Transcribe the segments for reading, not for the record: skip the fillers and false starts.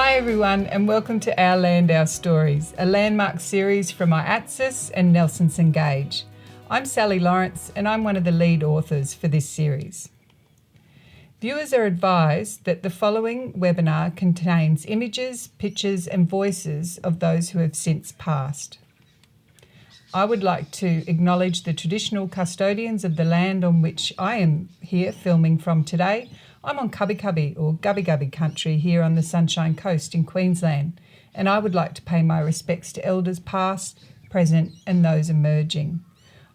Hi everyone, and welcome to Our Land, Our Stories, a landmark series from IATSIS and Nelson Gage. I'm Sally Lawrence and I'm one of the lead authors for this series. Viewers are advised that the following webinar contains images, pictures and voices of those who have since passed. I would like to acknowledge the traditional custodians of the land on which I am here filming from today. I'm on Cubby Cubby or Gubby Gubby country here on the Sunshine Coast in Queensland, and I would like to pay my respects to elders past, present and those emerging.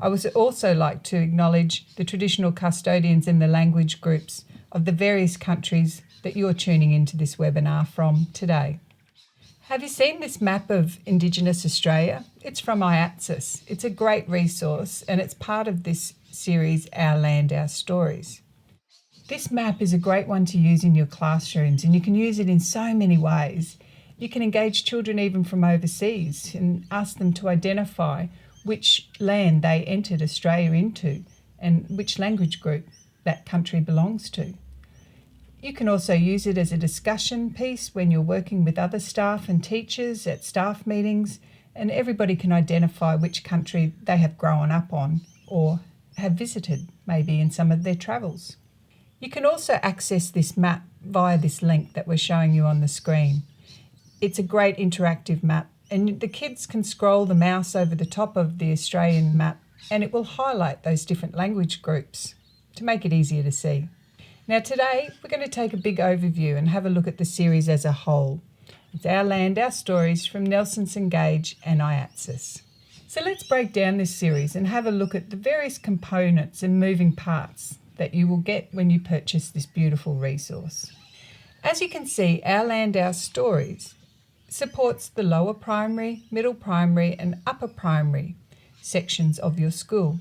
I would also like to acknowledge the traditional custodians and the language groups of the various countries that you're tuning into this webinar from today. Have you seen this map of Indigenous Australia? It's from IATSIS. It's a great resource and it's part of this series, Our Land, Our Stories. This map is a great one to use in your classrooms and you can use it in so many ways. You can engage children even from overseas and ask them to identify which land they entered Australia into and which language group that country belongs to. You can also use it as a discussion piece when you're working with other staff and teachers at staff meetings, and everybody can identify which country they have grown up on or have visited, maybe in some of their travels. You can also access this map via this link that we're showing you on the screen. It's a great interactive map, and the kids can scroll the mouse over the top of the Australian map and it will highlight those different language groups to make it easier to see. Now today we're going to take a big overview and have a look at the series as a whole. It's Our Land, Our Stories from Nelson Gage and IATSIS. So let's break down this series and have a look at the various components and moving parts that you will get when you purchase this beautiful resource. As you can see, Our Land, Our Stories supports the lower primary, middle primary and upper primary sections of your school.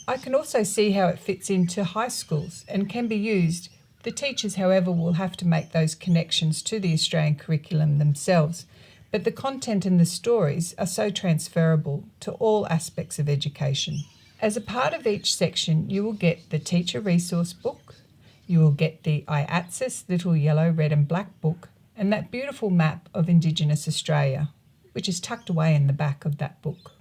I can also see how it fits into high schools and can be used. The teachers, however, will have to make those connections to the Australian curriculum themselves, but the content and the stories are so transferable to all aspects of education. As a part of each section, you will get the teacher resource book, you will get the IATSIS little yellow, red and black book, and that beautiful map of Indigenous Australia, which is tucked away in the back of that book.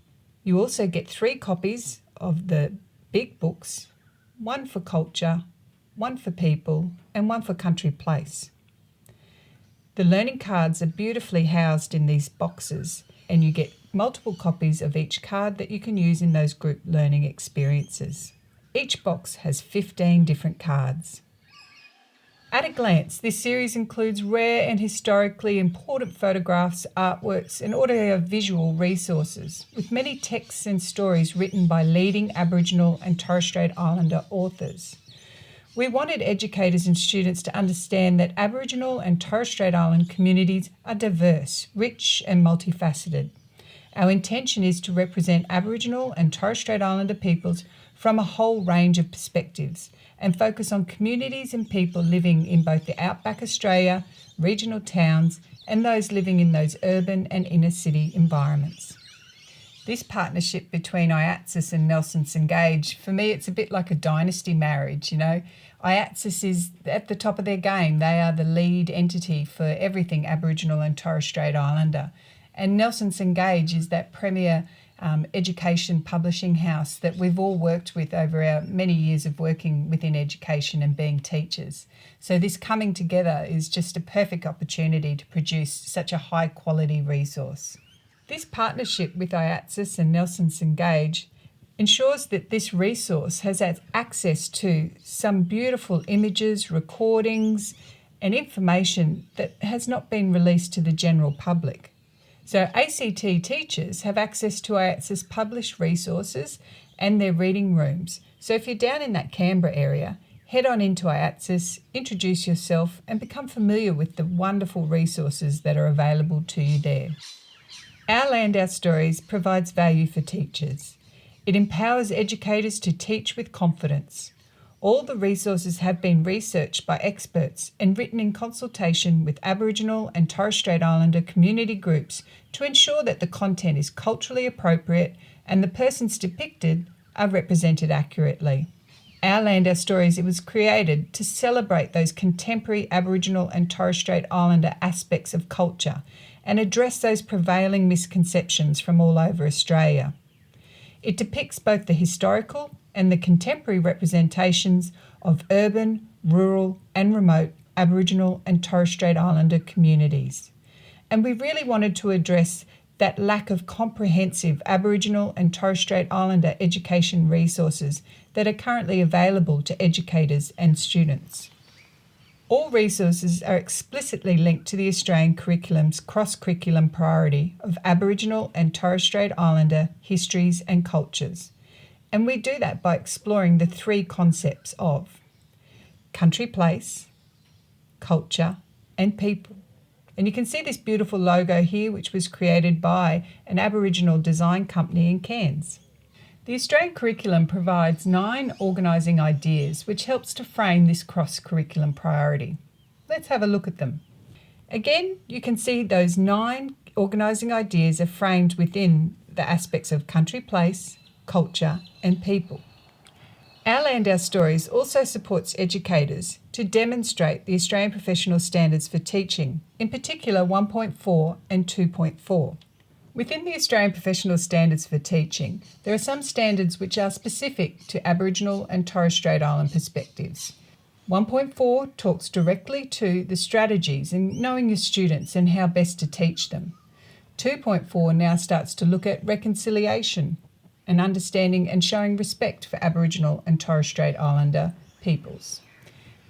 You also get 3 copies of the big books, one for culture, one for people, and one for country place. The learning cards are beautifully housed in these boxes, and you get multiple copies of each card that you can use in those group learning experiences. Each box has 15 different cards. At a glance, this series includes rare and historically important photographs, artworks and audio-visual resources, with many texts and stories written by leading Aboriginal and Torres Strait Islander authors. We wanted educators and students to understand that Aboriginal and Torres Strait Island communities are diverse, rich and multifaceted. Our intention is to represent Aboriginal and Torres Strait Islander peoples from a whole range of perspectives and focus on communities and people living in both the outback Australia, regional towns and those living in those urban and inner city environments. This partnership between IATSIS and Nelson Gage, for me it's a bit like a dynasty marriage, you know. IATSIS is at the top of their game. They are the lead entity for everything Aboriginal and Torres Strait Islander. And Nelson Gage is that premier education publishing house that we've all worked with over our many years of working within education and being teachers. So this coming together is just a perfect opportunity to produce such a high quality resource. This partnership with IATSIS and Nelson Gage ensures that this resource has access to some beautiful images, recordings and information that has not been released to the general public. So ACT teachers have access to IATSIS published resources and their reading rooms. So if you're down in that Canberra area, head on into IATSIS, introduce yourself and become familiar with the wonderful resources that are available to you there. Our Land, Our Stories provides value for teachers. It empowers educators to teach with confidence. All the resources have been researched by experts and written in consultation with Aboriginal and Torres Strait Islander community groups to ensure that the content is culturally appropriate and the persons depicted are represented accurately. Our Land, Our Stories, it was created to celebrate those contemporary Aboriginal and Torres Strait Islander aspects of culture and address those prevailing misconceptions from all over Australia. It depicts both the historical and the contemporary representations of urban, rural and remote Aboriginal and Torres Strait Islander communities. And we really wanted to address that lack of comprehensive Aboriginal and Torres Strait Islander education resources that are currently available to educators and students. All resources are explicitly linked to the Australian curriculum's cross-curriculum priority of Aboriginal and Torres Strait Islander histories and cultures. And we do that by exploring the three concepts of country place, culture and people. And you can see this beautiful logo here, which was created by an Aboriginal design company in Cairns. The Australian curriculum provides 9 organising ideas, which helps to frame this cross-curriculum priority. Let's have a look at them. Again, you can see those 9 organising ideas are framed within the aspects of country place, culture and people. Our Land, Our Stories also supports educators to demonstrate the Australian Professional Standards for Teaching, in particular 1.4 and 2.4. Within the Australian Professional Standards for Teaching, there are some standards which are specific to Aboriginal and Torres Strait Island perspectives. 1.4 talks directly to the strategies in knowing your students and how best to teach them. 2.4 now starts to look at reconciliation and understanding and showing respect for Aboriginal and Torres Strait Islander peoples.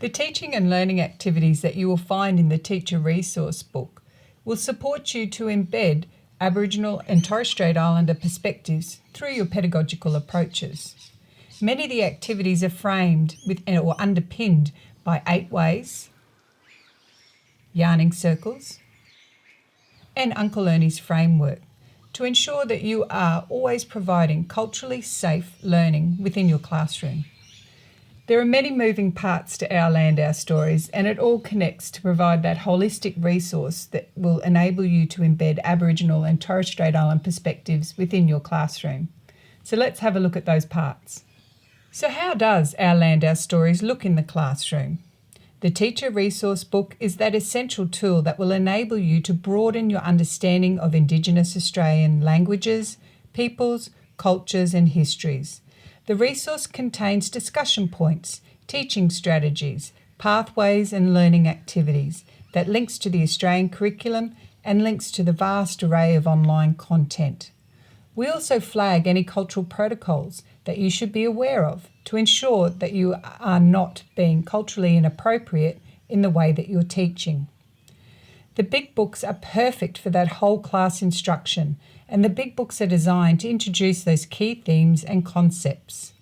The teaching and learning activities that you will find in the teacher resource book will support you to embed Aboriginal and Torres Strait Islander perspectives through your pedagogical approaches. Many of the activities are framed with or underpinned by 8 ways, yarning circles, and Uncle Ernie's framework to ensure that you are always providing culturally safe learning within your classroom. There are many moving parts to Our Land, Our Stories, and it all connects to provide that holistic resource that will enable you to embed Aboriginal and Torres Strait Island perspectives within your classroom. So let's have a look at those parts. So how does Our Land, Our Stories look in the classroom? The teacher resource book is that essential tool that will enable you to broaden your understanding of Indigenous Australian languages, peoples, cultures and histories. The resource contains discussion points, teaching strategies, pathways and learning activities that links to the Australian curriculum and links to the vast array of online content. We also flag any cultural protocols that you should be aware of to ensure that you are not being culturally inappropriate in the way that you're teaching. The big books are perfect for that whole class instruction, and the big books are designed to introduce those key themes and concepts.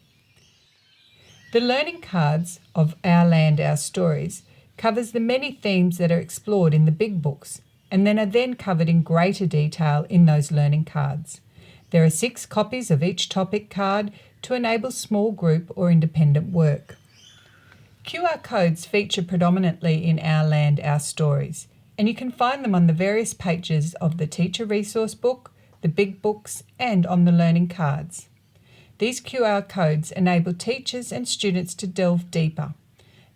The learning cards of Our Land, Our Stories covers the many themes that are explored in the big books and then are then covered in greater detail in those learning cards. There are 6 copies of each topic card to enable small group or independent work. QR codes feature predominantly in Our Land, Our Stories, and you can find them on the various pages of the teacher resource book, the big books, and on the learning cards. These QR codes enable teachers and students to delve deeper.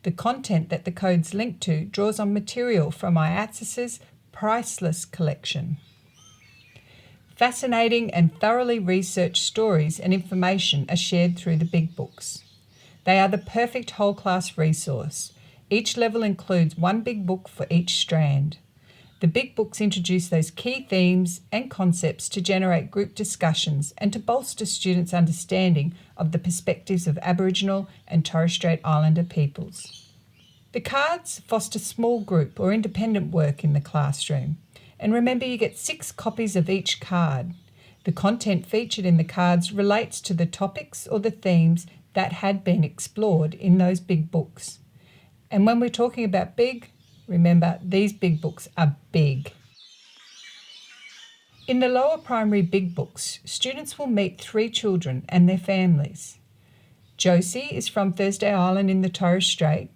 The content that the codes link to draws on material from IATSIS's priceless collection. Fascinating and thoroughly researched stories and information are shared through the big books. They are the perfect whole class resource. Each level includes 1 big book for each strand. The big books introduce those key themes and concepts to generate group discussions and to bolster students' understanding of the perspectives of Aboriginal and Torres Strait Islander peoples. The cards foster small group or independent work in the classroom. And remember, you get 6 copies of each card. The content featured in the cards relates to the topics or the themes that had been explored in those big books. And when we're talking about big, remember, these big books are big. In the lower primary big books, students will meet 3 children and their families. Josie is from Thursday Island in the Torres Strait.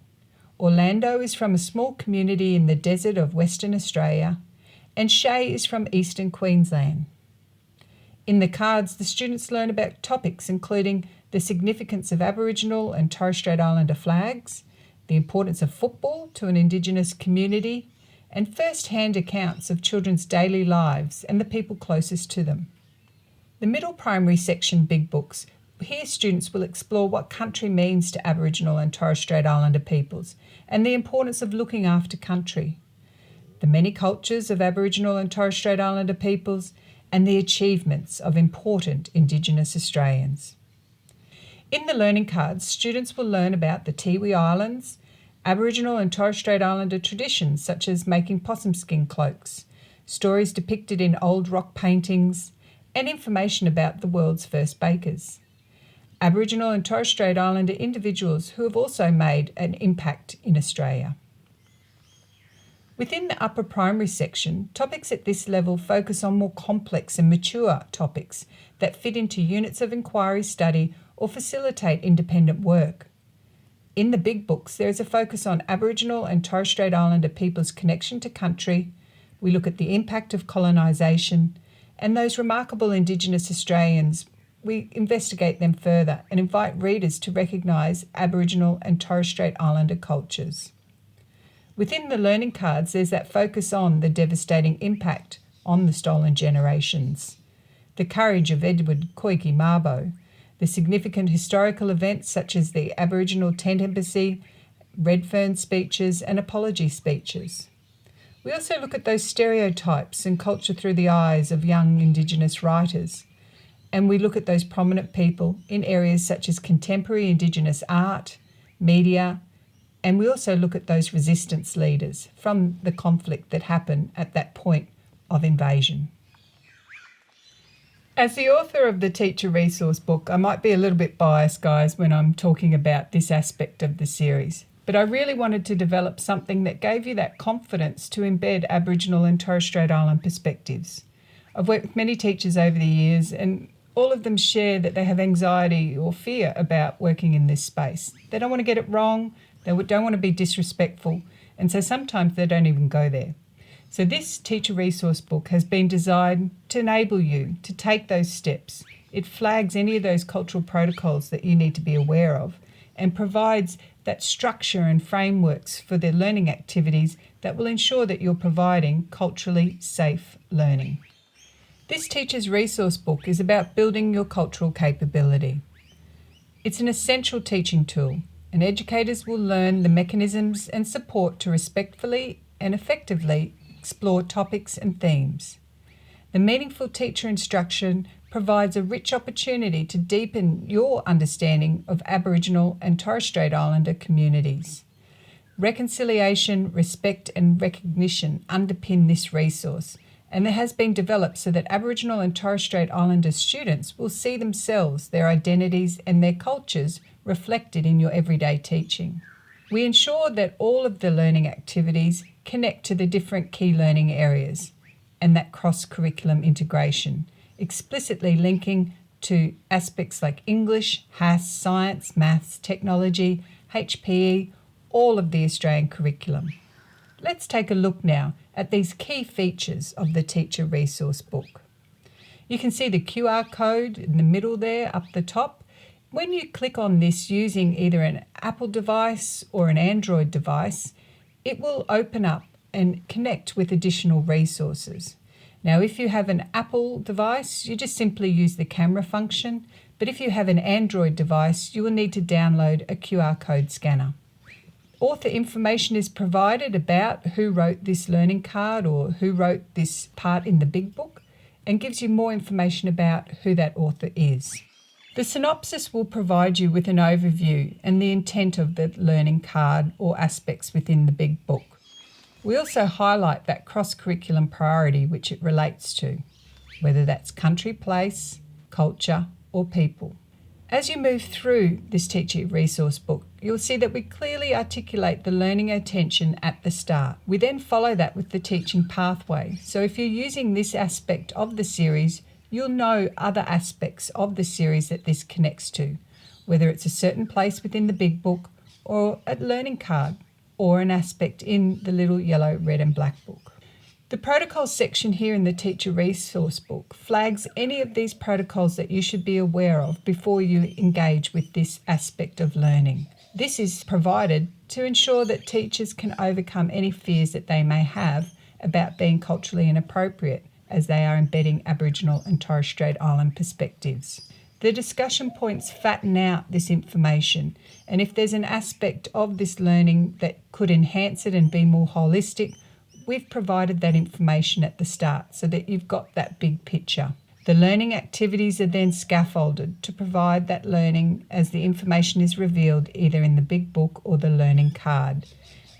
Orlando is from a small community in the desert of Western Australia. And Shay is from Eastern Queensland. In the cards, the students learn about topics including the significance of Aboriginal and Torres Strait Islander flags, the importance of football to an Indigenous community, and first-hand accounts of children's daily lives and the people closest to them. The middle primary section Big Books, here students will explore what country means to Aboriginal and Torres Strait Islander peoples and the importance of looking after country, the many cultures of Aboriginal and Torres Strait Islander peoples, and the achievements of important Indigenous Australians. In the learning cards, students will learn about the Tiwi Islands, Aboriginal and Torres Strait Islander traditions such as making possum skin cloaks, stories depicted in old rock paintings, and information about the world's first bakers. Aboriginal and Torres Strait Islander individuals who have also made an impact in Australia. Within the upper primary section, topics at this level focus on more complex and mature topics that fit into units of inquiry study or facilitate independent work. In the Big Books, there is a focus on Aboriginal and Torres Strait Islander people's connection to country. We look at the impact of colonisation and those remarkable Indigenous Australians. We investigate them further and invite readers to recognise Aboriginal and Torres Strait Islander cultures. Within the learning cards, there's that focus on the devastating impact on the stolen generations, the courage of Edward Koiki Mabo, the significant historical events such as the Aboriginal Tent Embassy, Redfern speeches and apology speeches. We also look at those stereotypes and culture through the eyes of young Indigenous writers, and we look at those prominent people in areas such as contemporary Indigenous art, media, and we also look at those resistance leaders from the conflict that happened at that point of invasion. As the author of the teacher resource book, I might be a little bit biased, guys, when I'm talking about this aspect of the series, but I really wanted to develop something that gave you that confidence to embed Aboriginal and Torres Strait Island perspectives. I've worked with many teachers over the years, and all of them share that they have anxiety or fear about working in this space. They don't want to get it wrong, they don't want to be disrespectful, and so sometimes they don't even go there. So this teacher resource book has been designed to enable you to take those steps. It flags any of those cultural protocols that you need to be aware of and provides that structure and frameworks for the learning activities that will ensure that you're providing culturally safe learning. This teacher's resource book is about building your cultural capability. It's an essential teaching tool, and educators will learn the mechanisms and support to respectfully and effectively explore topics and themes. The meaningful teacher instruction provides a rich opportunity to deepen your understanding of Aboriginal and Torres Strait Islander communities. Reconciliation, respect and recognition underpin this resource, and it has been developed so that Aboriginal and Torres Strait Islander students will see themselves, their identities and their cultures reflected in your everyday teaching. We ensure that all of the learning activities connect to the different key learning areas and that cross-curriculum integration, explicitly linking to aspects like English, HASS, science, maths, technology, HPE, all of the Australian curriculum. Let's take a look now at these key features of the teacher resource book. You can see the QR code in the middle there up the top. When you click on this using either an Apple device or an Android device, it will open up and connect with additional resources. Now, if you have an Apple device, you just simply use the camera function, but if you have an Android device, you will need to download a QR code scanner. Author information is provided about who wrote this learning card or who wrote this part in the big book and gives you more information about who that author is. The synopsis will provide you with an overview and the intent of the learning card or aspects within the big book. We also highlight that cross-curriculum priority which it relates to, whether that's country, place, culture or people. As you move through this teacher resource book, you'll see that we clearly articulate the learning attention at the start. We then follow that with the teaching pathway. So if you're using this aspect of the series, you'll know other aspects of the series that this connects to, whether it's a certain place within the big book or a learning card or an aspect in the little yellow, red and black book. The protocols section here in the teacher resource book flags any of these protocols that you should be aware of before you engage with this aspect of learning. This is provided to ensure that teachers can overcome any fears that they may have about being culturally inappropriate as they are embedding Aboriginal and Torres Strait Island perspectives. The discussion points fatten out this information, and if there's an aspect of this learning that could enhance it and be more holistic, we've provided that information at the start so that you've got that big picture. The learning activities are then scaffolded to provide that learning as the information is revealed either in the big book or the learning card.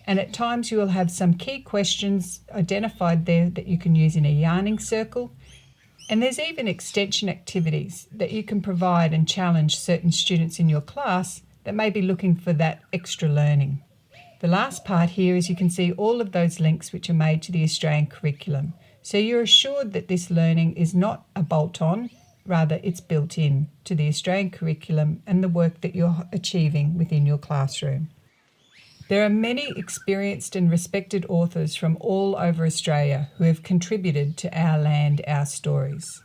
And at times you will have some key questions identified there that you can use in a yarning circle. And there's even extension activities that you can provide and challenge certain students in your class that may be looking for that extra learning. The last part here is you can see all of those links which are made to the Australian curriculum. So you're assured that this learning is not a bolt-on, rather it's built in to the Australian curriculum and the work that you're achieving within your classroom. There are many experienced and respected authors from all over Australia who have contributed to Our Land, Our Stories.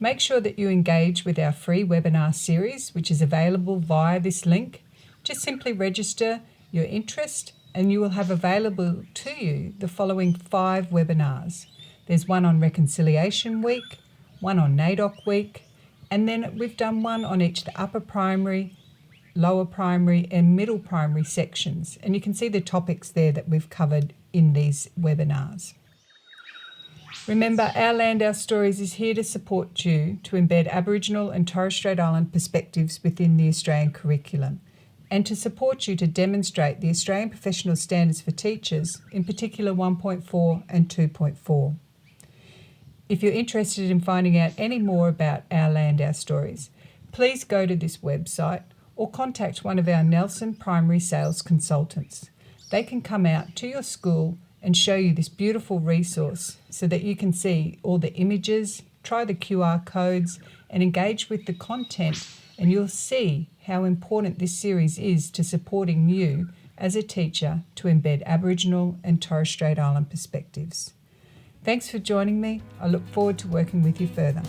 Make sure that you engage with our free webinar series, which is available via this link. Just simply register your interest and you will have available to you the following 5 webinars. There's one on Reconciliation Week, one on NAIDOC Week, and then we've done one on each the upper primary, lower primary and middle primary sections. And you can see the topics there that we've covered in these webinars. Remember, Our Land, Our Stories is here to support you to embed Aboriginal and Torres Strait Island perspectives within the Australian curriculum and to support you to demonstrate the Australian Professional Standards for Teachers, in particular 1.4 and 2.4. If you're interested in finding out any more about Our Land, Our Stories, please go to this website or contact one of our Nelson primary sales consultants. They can come out to your school and show you this beautiful resource so that you can see all the images, try the QR codes and engage with the content, and you'll see how important this series is to supporting you as a teacher to embed Aboriginal and Torres Strait Island perspectives. Thanks for joining me. I look forward to working with you further.